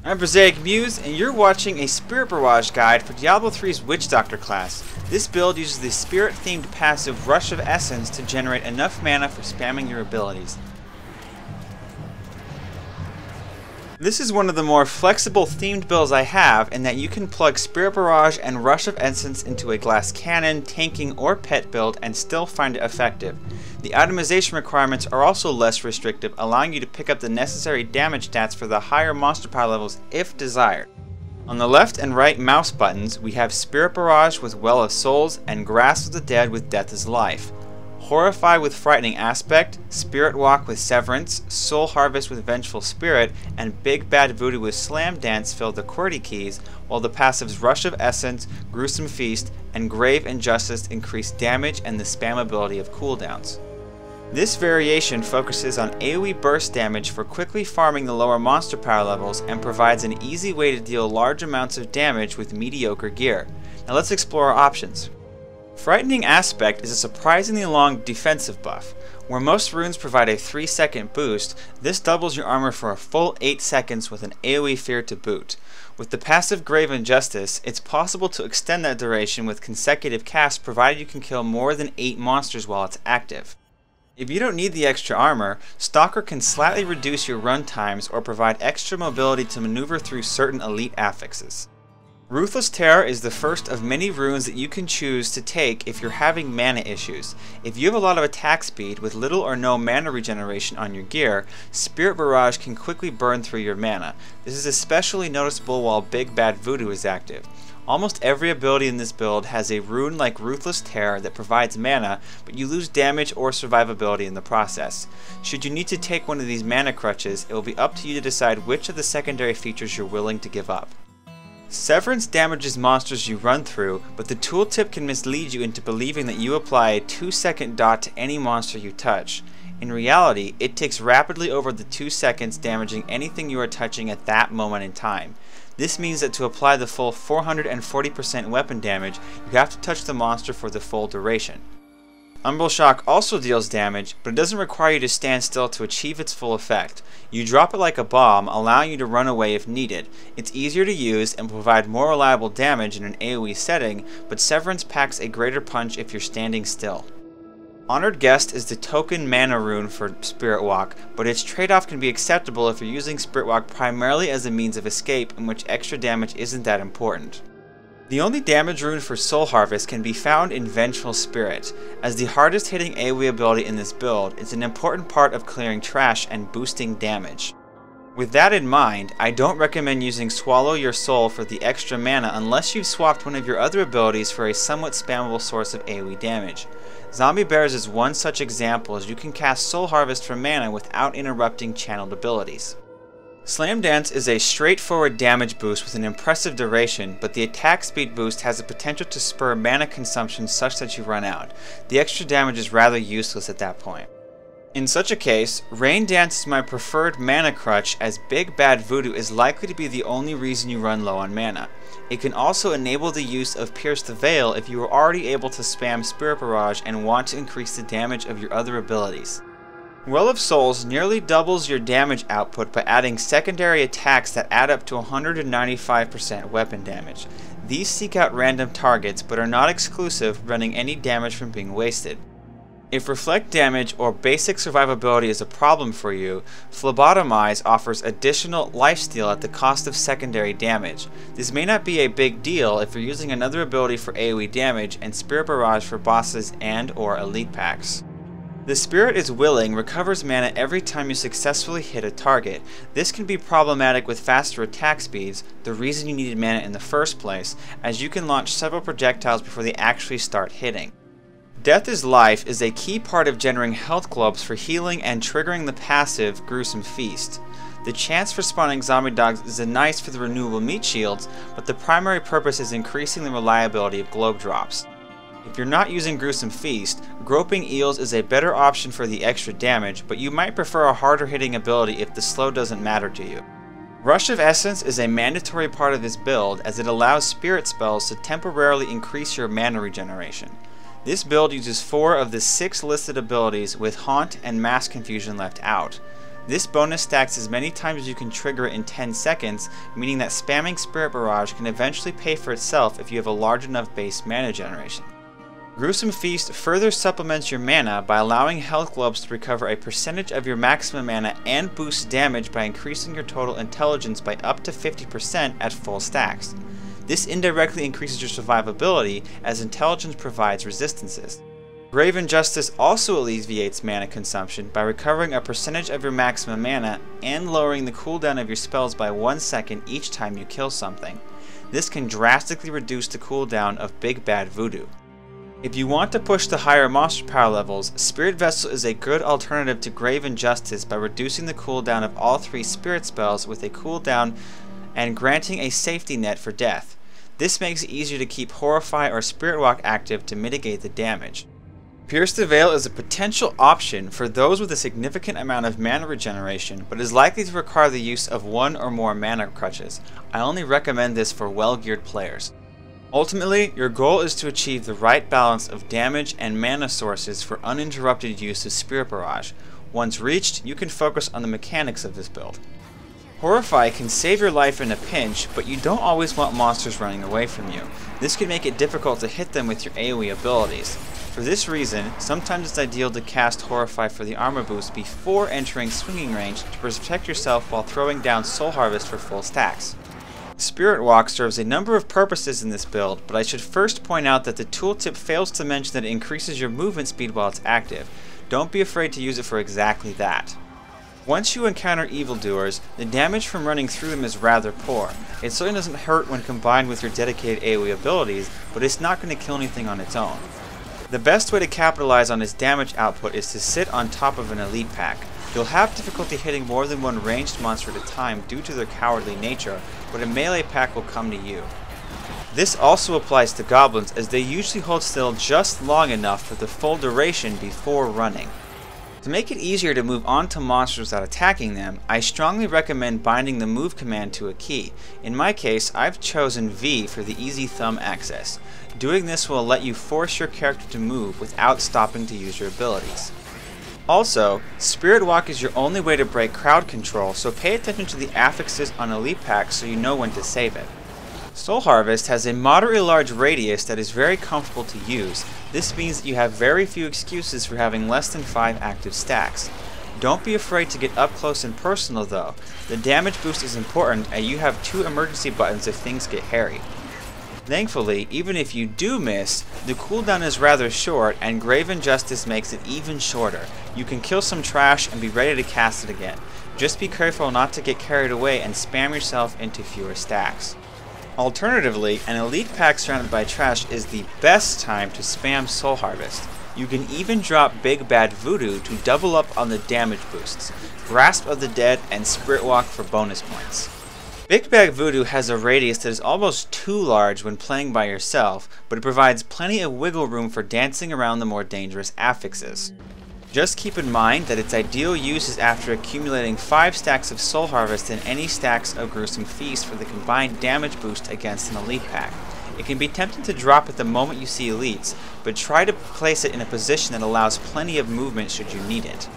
I'm ProzaicMuze, and you're watching a Spirit Barrage guide for Diablo 3's Witch Doctor class. This build uses the Spirit-themed passive Rush of Essence to generate enough mana for spamming your abilities. This is one of the more flexible themed builds I have in that you can plug Spirit Barrage and Rush of Essence into a glass cannon, tanking, or pet build and still find it effective. The itemization requirements are also less restrictive, allowing you to pick up the necessary damage stats for the higher monster power levels if desired. On the left and right mouse buttons, we have Spirit Barrage with Well of Souls and Grasp of the Dead with Death is Life. Horrify with Frightening Aspect, Spirit Walk with Severance, Soul Harvest with Vengeful Spirit, and Big Bad Voodoo with Slam Dance fill the QWERTY keys, while the passives Rush of Essence, Gruesome Feast, and Grave Injustice increase damage and the spammability of cooldowns. This variation focuses on AoE burst damage for quickly farming the lower monster power levels and provides an easy way to deal large amounts of damage with mediocre gear. Now let's explore our options. Frightening Aspect is a surprisingly long defensive buff. Where most runes provide a 3-second boost, this doubles your armor for a full 8 seconds with an AoE fear to boot. With the passive Grave Injustice, it's possible to extend that duration with consecutive casts provided you can kill more than 8 monsters while it's active. If you don't need the extra armor, Stalker can slightly reduce your run times or provide extra mobility to maneuver through certain elite affixes. Ruthless Terror is the first of many runes that you can choose to take if you're having mana issues. If you have a lot of attack speed with little or no mana regeneration on your gear, Spirit Barrage can quickly burn through your mana. This is especially noticeable while Big Bad Voodoo is active. Almost every ability in this build has a rune like Ruthless Terror that provides mana, but you lose damage or survivability in the process. Should you need to take one of these mana crutches, it will be up to you to decide which of the secondary features you're willing to give up. Severance damages monsters you run through, but the tooltip can mislead you into believing that you apply a 2-second dot to any monster you touch. In reality, it ticks rapidly over the 2 seconds, damaging anything you are touching at that moment in time. This means that to apply the full 440% weapon damage, you have to touch the monster for the full duration. Umbral Shock also deals damage, but it doesn't require you to stand still to achieve its full effect. You drop it like a bomb, allowing you to run away if needed. It's easier to use and provide more reliable damage in an AoE setting, but Severance packs a greater punch if you're standing still. Honored Guest is the token mana rune for Spirit Walk, but its trade-off can be acceptable if you're using Spirit Walk primarily as a means of escape in which extra damage isn't that important. The only damage rune for Soul Harvest can be found in Vengeful Spirit. As the hardest hitting AoE ability in this build, it's an important part of clearing trash and boosting damage. With that in mind, I don't recommend using Swallow Your Soul for the extra mana unless you've swapped one of your other abilities for a somewhat spammable source of AoE damage. Zombie Bears is one such example, as you can cast Soul Harvest for mana without interrupting channeled abilities. Slam Dance is a straightforward damage boost with an impressive duration, but the attack speed boost has the potential to spur mana consumption such that you run out. The extra damage is rather useless at that point. In such a case, Rain Dance is my preferred mana crutch, as Big Bad Voodoo is likely to be the only reason you run low on mana. It can also enable the use of Pierce the Veil if you are already able to spam Spirit Barrage and want to increase the damage of your other abilities. Well of Souls nearly doubles your damage output by adding secondary attacks that add up to 195% weapon damage. These seek out random targets but are not exclusive, preventing any damage from being wasted. If Reflect Damage or basic survivability is a problem for you, Phlebotomize offers additional lifesteal at the cost of secondary damage. This may not be a big deal if you're using another ability for AoE damage and Spirit Barrage for bosses and/or elite packs. The Spirit is Willing recovers mana every time you successfully hit a target. This can be problematic with faster attack speeds, the reason you needed mana in the first place, as you can launch several projectiles before they actually start hitting. Death is Life is a key part of generating health globes for healing and triggering the passive Gruesome Feast. The chance for spawning zombie dogs is nice for the renewable meat shields, but the primary purpose is increasing the reliability of globe drops. If you're not using Gruesome Feast, Groping Eels is a better option for the extra damage, but you might prefer a harder hitting ability if the slow doesn't matter to you. Rush of Essence is a mandatory part of this build, as it allows spirit spells to temporarily increase your mana regeneration. This build uses 4 of the 6 listed abilities, with Haunt and Mass Confusion left out. This bonus stacks as many times as you can trigger it in 10 seconds, meaning that spamming Spirit Barrage can eventually pay for itself if you have a large enough base mana generation. Gruesome Feast further supplements your mana by allowing health globes to recover a percentage of your maximum mana and boosts damage by increasing your total intelligence by up to 50% at full stacks. This indirectly increases your survivability as intelligence provides resistances. Grave Injustice also alleviates mana consumption by recovering a percentage of your maximum mana and lowering the cooldown of your spells by 1 second each time you kill something. This can drastically reduce the cooldown of Big Bad Voodoo. If you want to push to higher monster power levels, Spirit Vessel is a good alternative to Grave Injustice by reducing the cooldown of all 3 spirit spells with a cooldown and granting a safety net for death. This makes it easier to keep Horrify or Spirit Walk active to mitigate the damage. Pierce the Veil is a potential option for those with a significant amount of mana regeneration, but is likely to require the use of 1 or more mana crutches. I only recommend this for well-geared players. Ultimately, your goal is to achieve the right balance of damage and mana sources for uninterrupted use of Spirit Barrage. Once reached, you can focus on the mechanics of this build. Horrify can save your life in a pinch, but you don't always want monsters running away from you. This can make it difficult to hit them with your AoE abilities. For this reason, sometimes it's ideal to cast Horrify for the armor boost before entering swinging range to protect yourself while throwing down Soul Harvest for full stacks. Spirit Walk serves a number of purposes in this build, but I should first point out that the tooltip fails to mention that it increases your movement speed while it's active. Don't be afraid to use it for exactly that. Once you encounter evildoers, the damage from running through them is rather poor. It certainly doesn't hurt when combined with your dedicated AoE abilities, but it's not going to kill anything on its own. The best way to capitalize on its damage output is to sit on top of an elite pack. You'll have difficulty hitting more than one ranged monster at a time due to their cowardly nature, but a melee pack will come to you. This also applies to goblins, as they usually hold still just long enough for the full duration before running. To make it easier to move on to monsters without attacking them, I strongly recommend binding the move command to a key. In my case, I've chosen V for the easy thumb access. Doing this will let you force your character to move without stopping to use your abilities. Also, Spirit Walk is your only way to break crowd control, so pay attention to the affixes on elite packs so you know when to save it. Soul Harvest has a moderately large radius that is very comfortable to use. This means that you have very few excuses for having less than 5 active stacks. Don't be afraid to get up close and personal though. The damage boost is important, and you have 2 emergency buttons if things get hairy. Thankfully, even if you do miss, the cooldown is rather short and Grave Injustice makes it even shorter. You can kill some trash and be ready to cast it again. Just be careful not to get carried away and spam yourself into fewer stacks. Alternatively, an elite pack surrounded by trash is the best time to spam Soul Harvest. You can even drop Big Bad Voodoo to double up on the damage boosts, Grasp of the Dead and Spirit Walk for bonus points. Big Bad Voodoo has a radius that is almost too large when playing by yourself, but it provides plenty of wiggle room for dancing around the more dangerous affixes. Just keep in mind that its ideal use is after accumulating 5 stacks of Soul Harvest and any stacks of Gruesome Feast for the combined damage boost against an elite pack. It can be tempting to drop it the moment you see elites, but try to place it in a position that allows plenty of movement should you need it.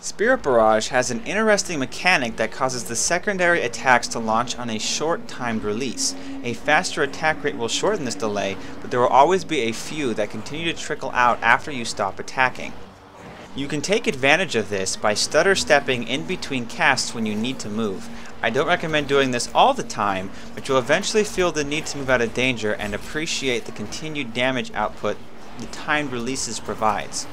Spirit Barrage has an interesting mechanic that causes the secondary attacks to launch on a short timed release. A faster attack rate will shorten this delay, but there will always be a few that continue to trickle out after you stop attacking. You can take advantage of this by stutter stepping in between casts when you need to move. I don't recommend doing this all the time, but you'll eventually feel the need to move out of danger and appreciate the continued damage output the timed releases provides.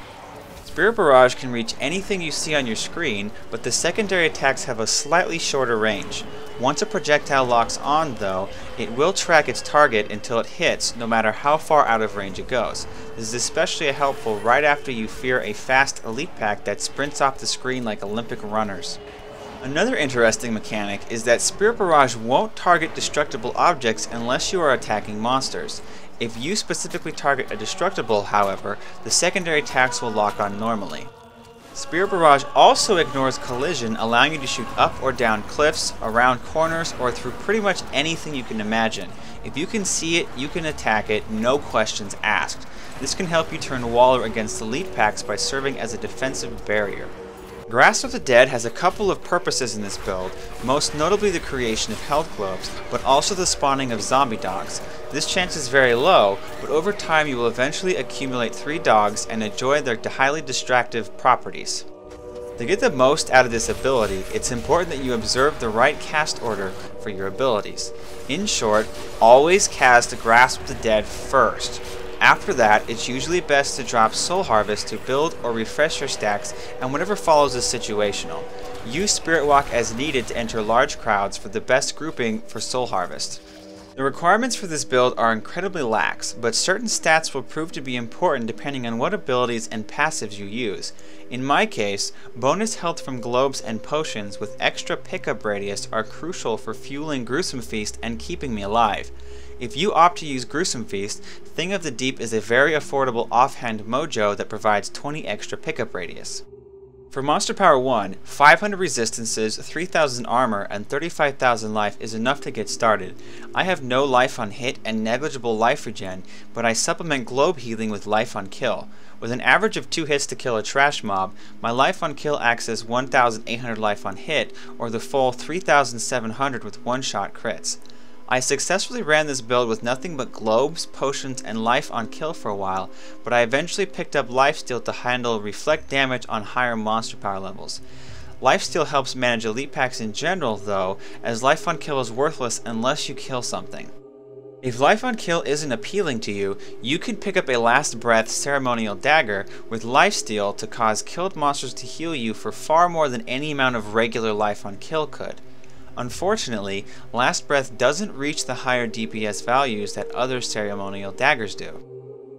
Spirit Barrage can reach anything you see on your screen, but the secondary attacks have a slightly shorter range. Once a projectile locks on, though, it will track its target until it hits, no matter how far out of range it goes. This is especially helpful right after you fear a fast elite pack that sprints off the screen like Olympic runners. Another interesting mechanic is that Spirit Barrage won't target destructible objects unless you are attacking monsters. If you specifically target a destructible, however, the secondary attacks will lock on normally. Spirit Barrage also ignores collision, allowing you to shoot up or down cliffs, around corners, or through pretty much anything you can imagine. If you can see it, you can attack it, no questions asked. This can help you turn Waller against elite packs by serving as a defensive barrier. Grasp of the Dead has a couple of purposes in this build, most notably the creation of health globes, but also the spawning of zombie dogs. This chance is very low, but over time you will eventually accumulate 3 dogs and enjoy their highly distractive properties. To get the most out of this ability, it's important that you observe the right cast order for your abilities. In short, always cast Grasp of the Dead first. After that, it's usually best to drop Soul Harvest to build or refresh your stacks, and whatever follows is situational. Use Spirit Walk as needed to enter large crowds for the best grouping for Soul Harvest. The requirements for this build are incredibly lax, but certain stats will prove to be important depending on what abilities and passives you use. In my case, bonus health from globes and potions with extra pickup radius are crucial for fueling Gruesome Feast and keeping me alive. If you opt to use Gruesome Feast, Thing of the Deep is a very affordable offhand mojo that provides 20 extra pickup radius. For Monster Power 1, 500 resistances, 3000 armor, and 35,000 life is enough to get started. I have no life on hit and negligible life regen, but I supplement globe healing with life on kill. With an average of 2 hits to kill a trash mob, my life on kill acts as 1,800 life on hit, or the full 3,700 with one-shot crits. I successfully ran this build with nothing but globes, potions, and life on kill for a while, but I eventually picked up lifesteal to handle reflect damage on higher monster power levels. Lifesteal helps manage elite packs in general though, as life on kill is worthless unless you kill something. If life on kill isn't appealing to you, you can pick up a Last Breath Ceremonial Dagger with lifesteal to cause killed monsters to heal you for far more than any amount of regular life on kill could. Unfortunately, Last Breath doesn't reach the higher DPS values that other ceremonial daggers do.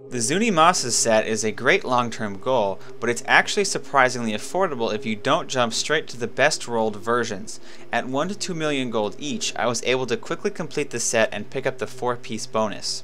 The Zunimasa's set is a great long-term goal, but it's actually surprisingly affordable if you don't jump straight to the best rolled versions. At 1 to 2 million gold each, I was able to quickly complete the set and pick up the 4-piece bonus.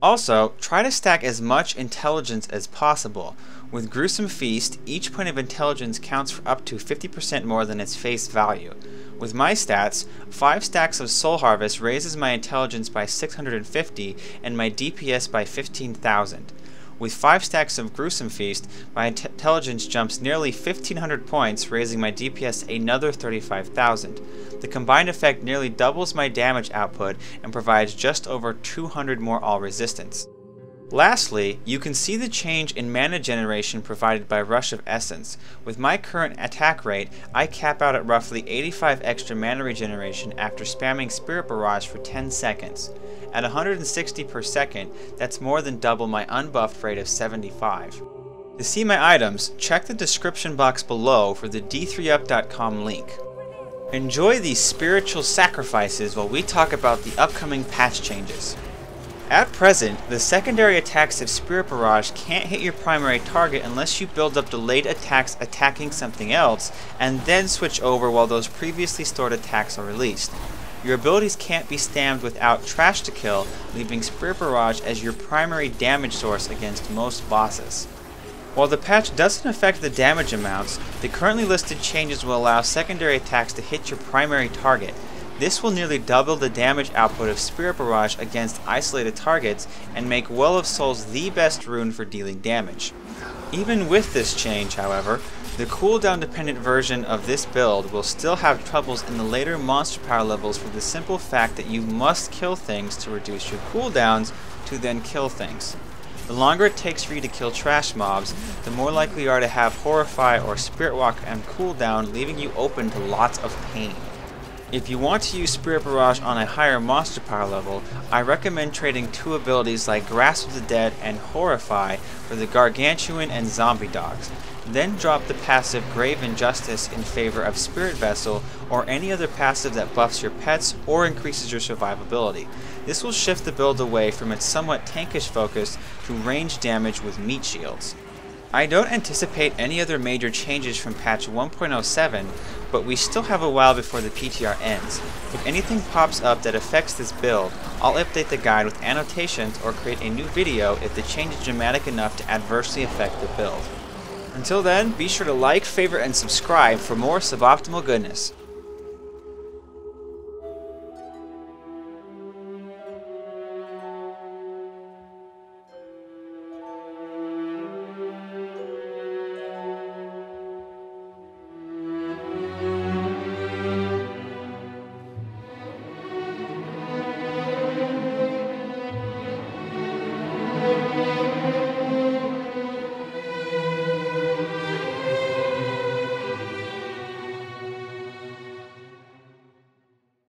Also, try to stack as much intelligence as possible. With Gruesome Feast, each point of intelligence counts for up to 50% more than its face value. With my stats, 5 stacks of Soul Harvest raises my intelligence by 650 and my DPS by 15,000. With 5 stacks of Gruesome Feast, my intelligence jumps nearly 1,500 points, raising my DPS another 35,000. The combined effect nearly doubles my damage output and provides just over 200 more all resistance. Lastly, you can see the change in mana generation provided by Rush of Essence. With my current attack rate, I cap out at roughly 85 extra mana regeneration after spamming Spirit Barrage for 10 seconds. At 160 per second, that's more than double my unbuffed rate of 75. To see my items, check the description box below for the d3up.com link. Enjoy these spiritual sacrifices while we talk about the upcoming patch changes. At present, the secondary attacks of Spirit Barrage can't hit your primary target unless you build up delayed attacks attacking something else, and then switch over while those previously stored attacks are released. Your abilities can't be stammed without Trash to Kill, leaving Spirit Barrage as your primary damage source against most bosses. While the patch doesn't affect the damage amounts, the currently listed changes will allow secondary attacks to hit your primary target. This will nearly double the damage output of Spirit Barrage against isolated targets and make Well of Souls the best rune for dealing damage. Even with this change, however, the cooldown dependent version of this build will still have troubles in the later monster power levels for the simple fact that you must kill things to reduce your cooldowns to then kill things. The longer it takes for you to kill trash mobs, the more likely you are to have Horrify or Spirit Walk on cooldown, leaving you open to lots of pain. If you want to use Spirit Barrage on a higher monster power level, I recommend trading 2 abilities like Grasp of the Dead and Horrify for the Gargantuan and Zombie Dogs. Then drop the passive Grave Injustice in favor of Spirit Vessel or any other passive that buffs your pets or increases your survivability. This will shift the build away from its somewhat tankish focus to range damage with meat shields. I don't anticipate any other major changes from patch 1.07, but we still have a while before the PTR ends. If anything pops up that affects this build, I'll update the guide with annotations or create a new video if the change is dramatic enough to adversely affect the build. Until then, be sure to like, favorite, and subscribe for more suboptimal goodness.